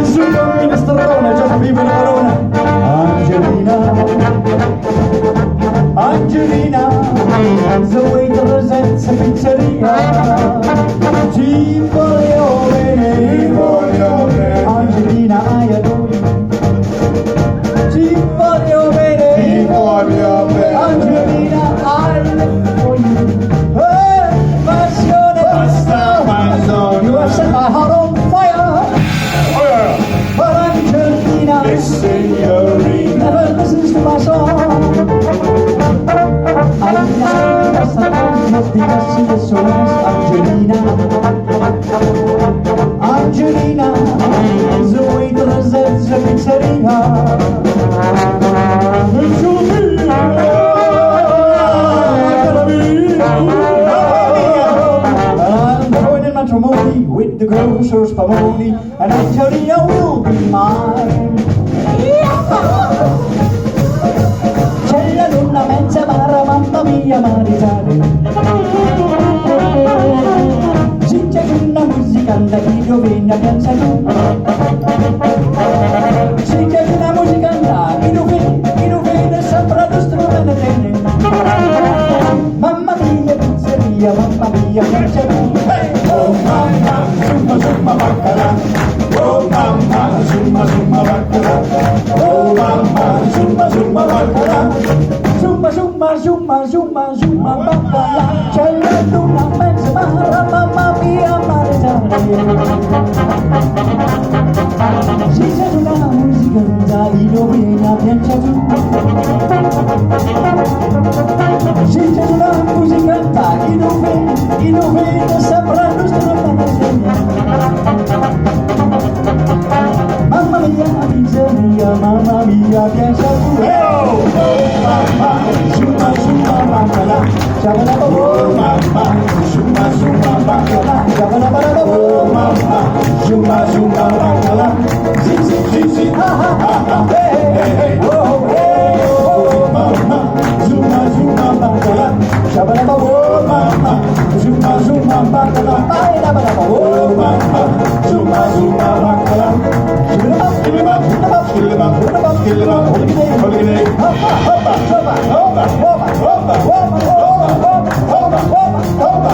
Su con minestrone, già vive la Verona. Angelina, the waiter senza pizzeria. Ti voglio bene, Angelina, I adore you. Ti voglio bene, Angelina, I live for you. Passione, basta, you have set my heart on fire. But Angelina, never listens to my song. Angelina, the waiter says the pizzeria. I'm going in matrimony with the grocer's pavoni, and Angelina will be mine. C'è la luna mezza mara, mamma mia maritare. Si c'è una musicanda chi dovena pianza tu. Si c'è una musicanda chi dovena sopra lo strumento bene. Mamma mia pizzeria, mamma mia pianza tu. Oh mamma, zumba zumba baccalà. Oh mamma, zumba zumba baccalà. Oh mamma, zumba zumba baccalà. Zumba zumba zumba zumba zumba baccalà. C'è la luna mezza mara, mamma mia maritare. Si c'è una musicanda in ovena piangia tu. Si c'è una musicanda in ovena saprà lo strumento. Mamma mia pizzeria, mamma mia piangia tu. Oh mamma, zumba zumba baccalà. Oh mamma, zumba zumba baccalà. Oh mamma, zumba zumba baccalà. Sì, hey, hey, oh, hey, oh mamma, zumba zumba baccalà. Oh mamma, zumba zumba baccalà. Oh mamma, zumba zumba baccalà. Kill him up, kill him up, kill him up, kill him up, holiday, hoppa, hoppa, hoppa, hoppa, hoppa, hoppa, hoppa, hoppa, hoppa, hoppa, hoppa,